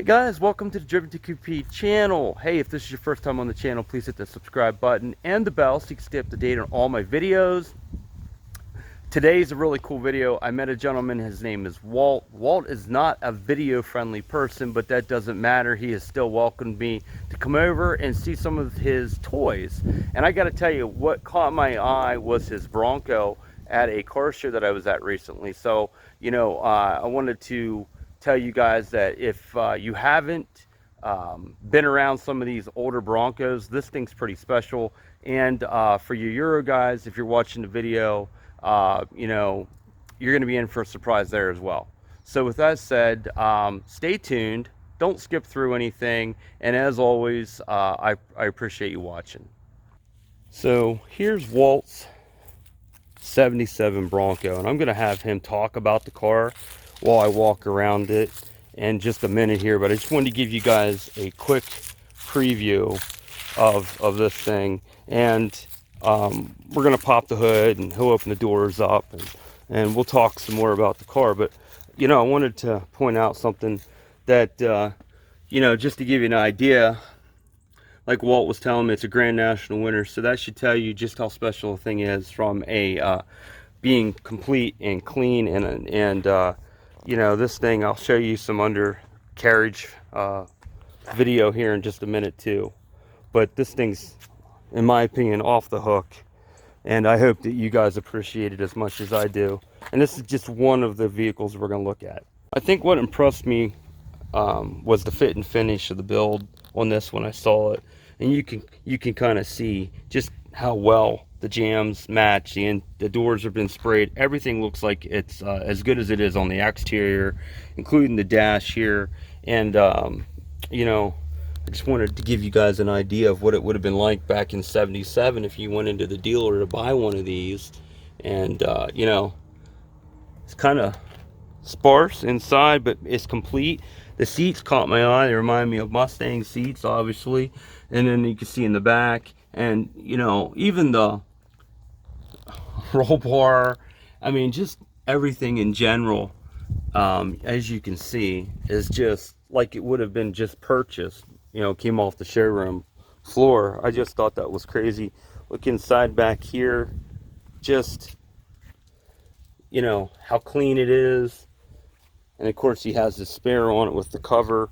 Hey guys, welcome to the Driven to QP channel. Hey, if this is your first time on the channel, please hit the subscribe button and the bell so you can stay up to date on all my videos. Today's a really cool video. I met a gentleman, his name is Walt. Walt is not a video friendly person, but that doesn't matter. He has still welcomed me to come over and see some of his toys. And I gotta tell you, what caught my eye was his Bronco at a car show that I was at recently. So, I wanted to tell you guys that if you haven't been around some of these older Broncos, this thing's pretty special. And for you Euro guys, if you're watching the video, you're going to be in for a surprise there as well. So with that said, stay tuned, don't skip through anything, and as always, I appreciate you watching. So here's Walt's 77 Bronco, and I'm going to have him talk about the car while I walk around it in just a minute here, but I just wanted to give you guys a quick preview of this thing. And we're going to pop the hood and he'll open the doors up and we'll talk some more about the car. But I wanted to point out something that just to give you an idea, like Walt was telling me, it's a Grand National winner, so that should tell you just how special the thing is from a being complete and clean. And this thing, I'll show you some undercarriage video here in just a minute too. But this thing's, in my opinion, off the hook, and I hope that you guys appreciate it as much as I do. And this is just one of the vehicles we're going to look at. I think what impressed me was the fit and finish of the build on this when I saw it, and you can kind of see just how well the jams match. The doors have been sprayed. Everything looks like it's as good as it is on the exterior, including the dash here. And I just wanted to give you guys an idea of what it would have been like back in '77 if you went into the dealer to buy one of these. And it's kind of sparse inside, but it's complete. The seats caught my eye. They remind me of Mustang seats, obviously. And then you can see in the back, and even the roll bar, I mean, just everything in general, as you can see, is just like it would have been just purchased, came off the showroom floor. I just thought that was crazy. Look inside back here, just how clean it is. And of course he has the spare on it with the cover.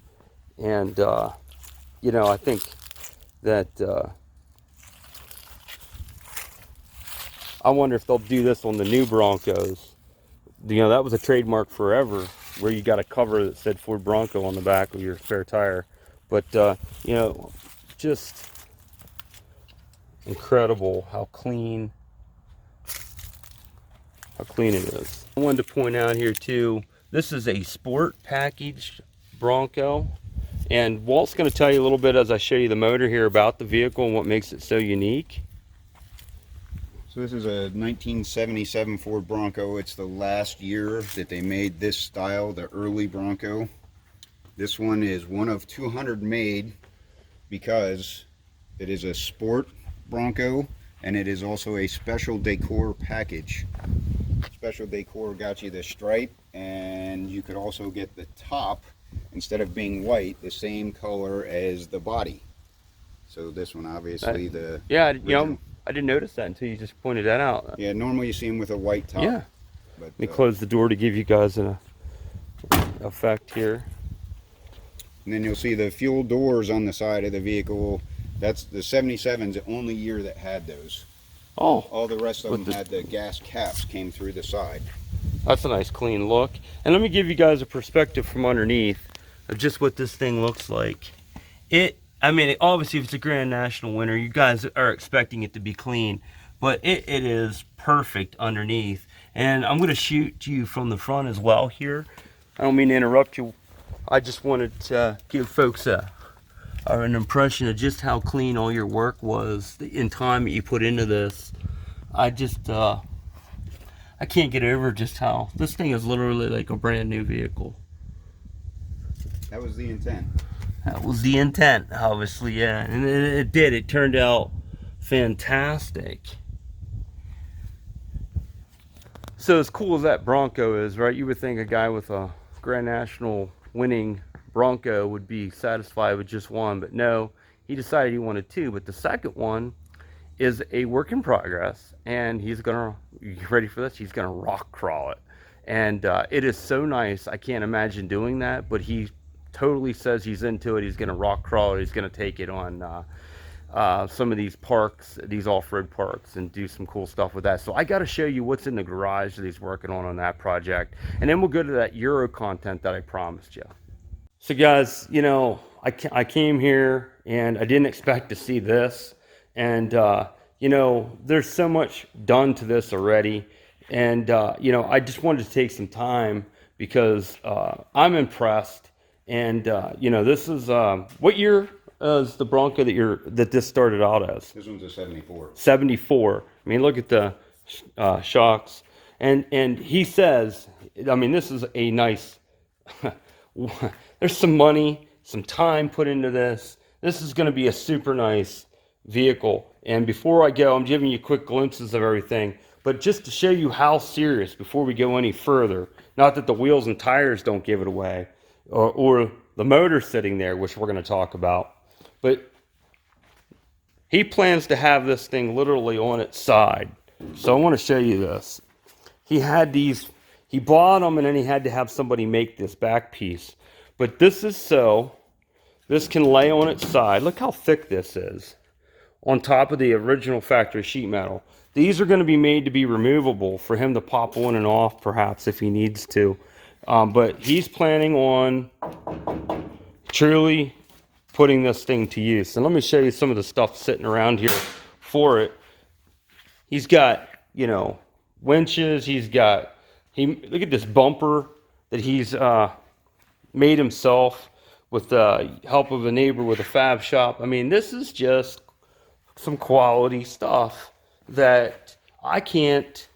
And I think that I wonder if they'll do this on the new Broncos. That was a trademark forever, where you got a cover that said Ford Bronco on the back of your spare tire. But just incredible how clean it is. I wanted to point out here too, this is a sport package Bronco, and Walt's going to tell you a little bit as I show you the motor here about the vehicle and what makes it so unique. So this is a 1977 Ford Bronco. It's the last year that they made this style, the early Bronco. This one is one of 200 made because it is a sport Bronco, and it is also a special decor package. Special decor got you the stripe, and you could also get the top, instead of being white, the same color as the body. So this one, obviously, I didn't notice that until you just pointed that out. Yeah, normally you see them with a white top. Yeah. But, Let me close the door to give you guys an effect here. And then you'll see the fuel doors on the side of the vehicle. That's the 77's the only year that had those. Oh. All the rest of them had the gas caps came through the side. That's a nice clean look. And let me give you guys a perspective from underneath of just what this thing looks like. Obviously, if it's a Grand National winner, you guys are expecting it to be clean, but it is perfect underneath. And I'm going to shoot you from the front as well here. I don't mean to interrupt you. I just wanted to give folks an impression of just how clean all your work was in time that you put into this. I can't get over just how this thing is literally like a brand new vehicle. That was the intent. That was the intent, obviously, yeah. And it did. It turned out fantastic. So as cool as that Bronco is, right, you would think a guy with a Grand National winning Bronco would be satisfied with just one, but no, he decided he wanted two. But the second one is a work in progress, and he's gonna, you ready for this? He's gonna rock crawl it. And it is so nice. I can't imagine doing that, but he totally says he's into it. He's gonna rock crawl it. He's gonna take it on some of these parks, these off-road parks, and do some cool stuff with that. So I got to show you what's in the garage that he's working on that project, and then we'll go to that Euro content that I promised you. So guys, you know, I came here and I didn't expect to see this, and you know, there's so much done to this already, and you know, I just wanted to take some time because I'm impressed, and you know, this is what year is the Bronco that this started out as? This one's a 74. 74. I mean, look at the shocks, and he says, I mean, this is a nice. There's some money, some time put into this. This is going to be a super nice vehicle. And before I go, I'm giving you quick glimpses of everything, but just to show you how serious before we go any further. Not that the wheels and tires don't give it away, or the motor sitting there, which we're going to talk about. But he plans to have this thing literally on its side. So I want to show you this. He had these, he bought them, and then he had to have somebody make this back piece. But this is so this can lay on its side. Look how thick this is on top of the original factory sheet metal. These are going to be made to be removable for him to pop on and off perhaps if he needs to. But he's planning on truly putting this thing to use. And let me show you some of the stuff sitting around here for it. He's got, you know, winches. He's got, look at this bumper that he's made himself with the help of a neighbor with a fab shop. I mean, this is just some quality stuff that I can't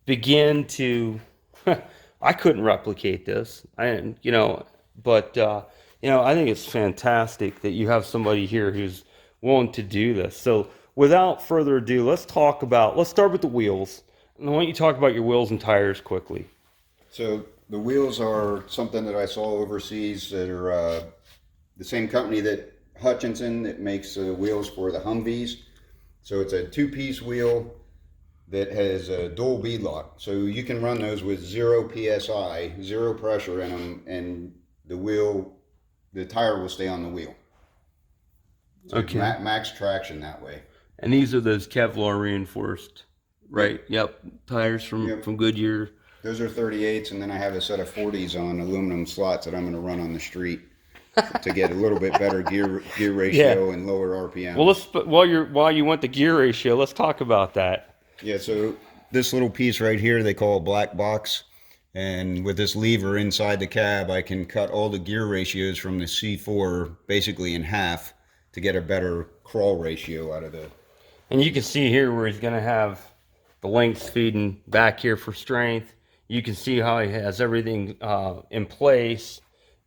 begin to, I couldn't replicate this. You know, but, you know, I think it's fantastic that you have somebody here who's willing to do this. So without further ado, let's start with the wheels. And why don't you talk about your wheels and tires quickly? So the wheels are something that I saw overseas that are the same company that Hutchinson that makes wheels for the Humvees. So it's a two-piece wheel that has a dual bead lock. So you can run those with 0 PSI, 0 pressure in them, and the tire will stay on the wheel. So okay. Max traction that way. And these are those Kevlar reinforced, right? Yep. Tires from Goodyear. Those are 38s, and then I have a set of 40s on aluminum slots that I'm going to run on the street to get a little bit better gear ratio and lower RPM. Well, while you want the gear ratio, let's talk about that. Yeah, so this little piece right here they call a black box, and with this lever inside the cab, I can cut all the gear ratios from the C4 basically in half to get a better crawl ratio out of the. And you can see here where he's going to have the links feeding back here for strength. You can see how he has everything in place.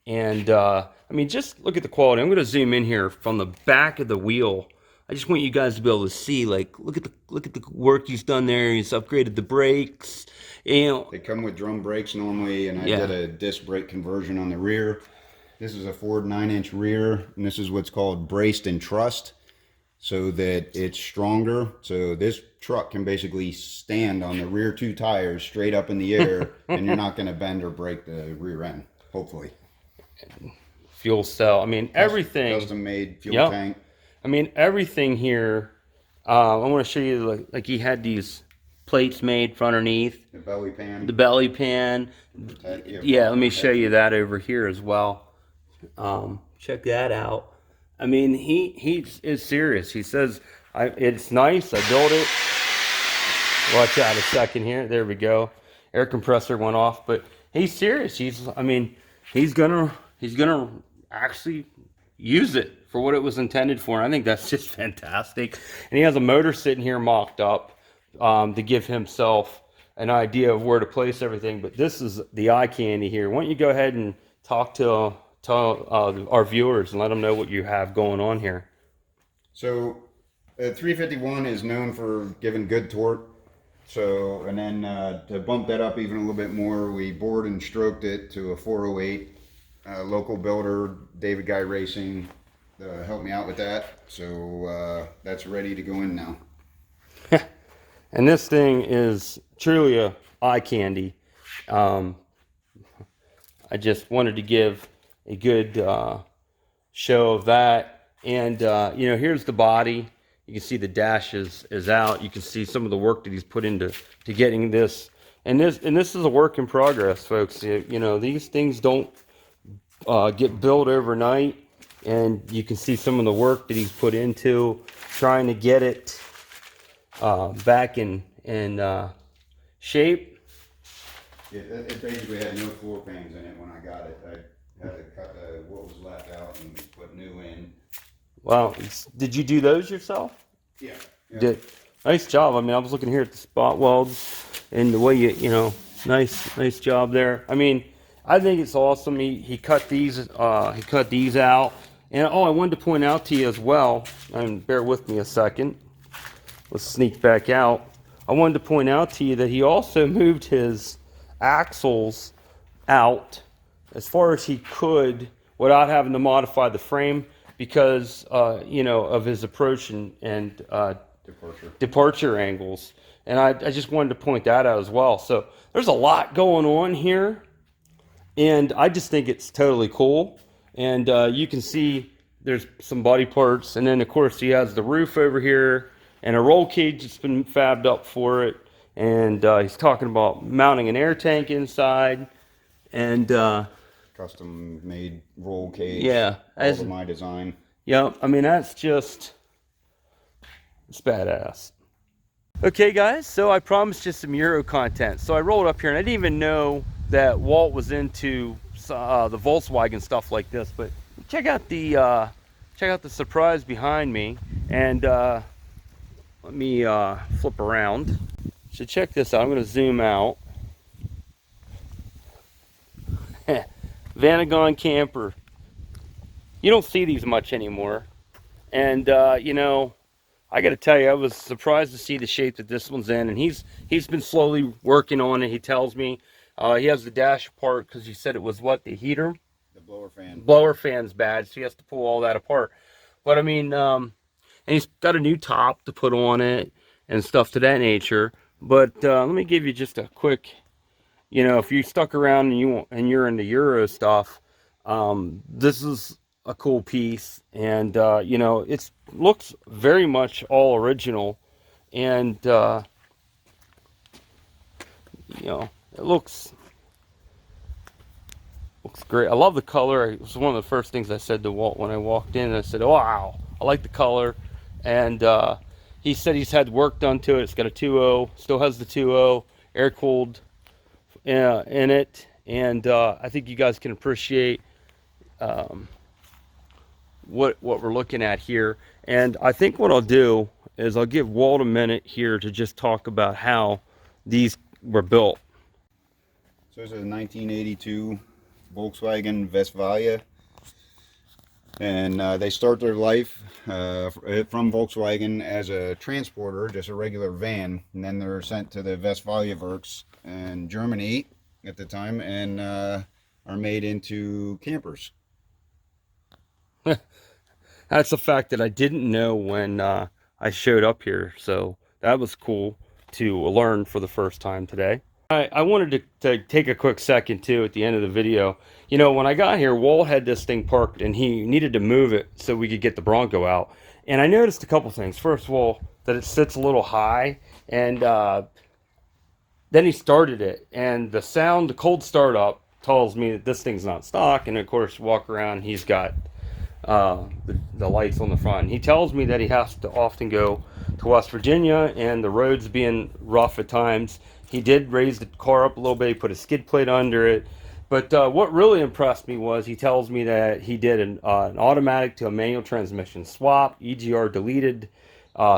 And I mean, just look at the quality. I'm going to zoom in here from the back of the wheel. I just want you guys to be able to see, like, look at the work he's done there. He's upgraded the brakes. You know, they come with drum brakes normally, and I did a disc brake conversion on the rear. This is a Ford 9-inch rear, and this is what's called braced and trussed, so that it's stronger. So this truck can basically stand on the rear 2 tires straight up in the air, and you're not going to bend or break the rear end, hopefully. Fuel cell. I mean, everything. Custom made fuel tank. I mean, everything here. I want to show you, like he had these plates made for underneath. The belly pan. The belly pan. Yeah, let me show you that over here as well. Check that out. I mean, he is serious. He says, it's nice. I built it. Watch out a second here. There we go. Air compressor went off, but he's serious. He's gonna actually use it for what it was intended for. And I think that's just fantastic. And he has a motor sitting here mocked up to give himself an idea of where to place everything. But this is the eye candy here. Why don't you go ahead and talk to our viewers and let them know what you have going on here. So 351 is known for giving good torque. So, and then to bump that up even a little bit more, we bored and stroked it to a 408 local builder, David Guy Racing, helped me out with that. So that's ready to go in now. And this thing is truly a eye candy. Um, I just wanted to give a good show of that. And you know, here's the body. You can see the dash is out. You can see some of the work that he's put into getting this. And this is a work in progress, folks. You know, these things don't get built overnight. And you can see some of the work that he's put into trying to get it back in shape. Yeah, it basically had no floor pans in it when I got it. I had to cut what was left out and put new in. Wow. Did you do those yourself? Yeah. Did. Nice job. I mean, I was looking here at the spot welds and the way you know, nice job there. I mean, I think it's awesome. He cut these out. And oh, I wanted to point out to you as well, and bear with me a second. Let's sneak back out. I wanted to point out to you that he also moved his axles out as far as he could without having to modify the frame because you know, of his approach and departure angles. And I just wanted to point that out as well. So there's a lot going on here, and I just think it's totally cool. And you can see there's some body parts, and then of course he has the roof over here and a roll cage that's been fabbed up for it. And he's talking about mounting an air tank inside, and Custom made roll cage. yeah, all to my design. Yeah, I mean, that's just, it's badass. Okay, guys, so I promised you some Euro content. So I rolled up here, and I didn't even know that Walt was into the Volkswagen stuff like this. But check out the surprise behind me, and let me flip around. So check this out. I'm going to zoom out. Vanagon camper. You don't see these much anymore. And you know, I got to tell you, I was surprised to see the shape that this one's in. And he's been slowly working on it. He tells me he has the dash apart because he said it was what, the heater? The blower fan. Blower fan's bad, so he has to pull all that apart. But I mean, and he's got a new top to put on it and stuff to that nature. But let me give you just a quick, you know, if you stuck around and you're into Euro stuff, this is a cool piece. And you know, it looks very much all original, and you know, it looks great. I love the color. It was one of the first things I said to Walt when I walked in. I said, wow, I like the color. And he said he's had work done to it. It's got a 2.0, still has the 2.0, air cooled in it. And I think you guys can appreciate what we're looking at here. And I think what I'll do is I'll give Walt a minute here to just talk about how these were built. So this is a 1982 Volkswagen Westfalia, and they start their life from Volkswagen as a transporter, just a regular van, and then they're sent to the Westfalia Works in Germany at the time, and are made into campers. That's a fact that I didn't know when I showed up here, so that was cool to learn for the first time today. I wanted to take a quick second too at the end of the video. You know, when I got here, Walt had this thing parked and he needed to move it so we could get the Bronco out. And I noticed a couple things. First of all, that it sits a little high, and then he started it, and the sound, the cold start up, tells me that this thing's not stock. And of course, walk around, he's got the lights on the front. He tells me that he has to often go to West Virginia, and the roads being rough at times, he did raise the car up a little bit. He put a skid plate under it. But what really impressed me was he tells me that he did an automatic to a manual transmission swap, EGR deleted,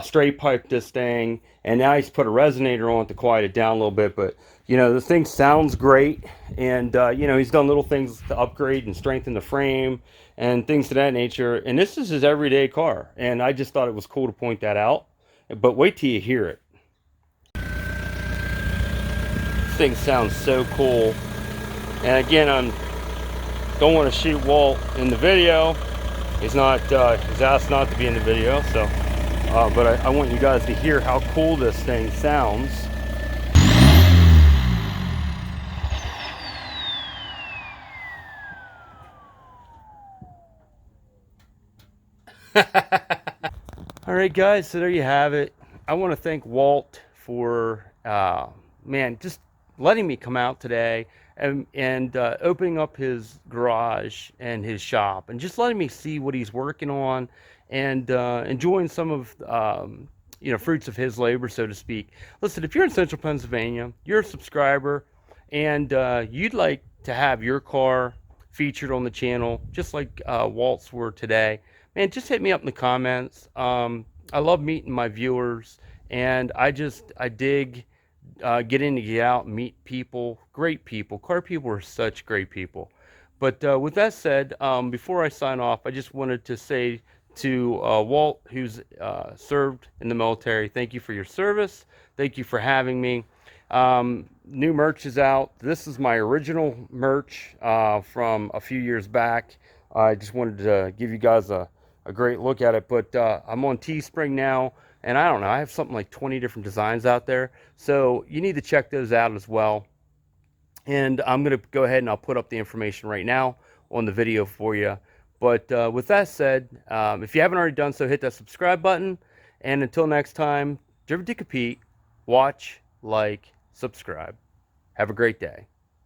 straight piped this thing, and now he's put a resonator on it to quiet it down a little bit. But you know, the thing sounds great, and you know, he's done little things to upgrade and strengthen the frame and things of that nature. And this is his everyday car, and I just thought it was cool to point that out. But wait till you hear it. This thing sounds so cool. And again, don't want to shoot Walt in the video. He's asked not to be in the video, so but I want you guys to hear how cool this thing sounds. All right, guys, so there you have it. I want to thank Walt for man, just letting me come out today and opening up his garage and his shop and just letting me see what he's working on and enjoying some of fruits of his labor, so to speak. Listen, if you're in Central Pennsylvania, you're a subscriber, and you'd like to have your car featured on the channel, just like Walt's were today, man, just hit me up in the comments. I love meeting my viewers, and I dig getting to get out and meet people, great people. Car people are such great people. But with that said, before I sign off, I just wanted to say to Walt, who's served in the military, thank you for your service. Thank you for having me. New merch is out. This is my original merch from a few years back. I just wanted to give you guys a great look at it, but I'm on Teespring now, and I don't know, I have something like 20 different designs out there, so you need to check those out as well. And I'm going to go ahead and I'll put up the information right now on the video for you. But with that said, if you haven't already done so, hit that subscribe button, and until next time, driven to compete, watch, like, subscribe. Have a great day.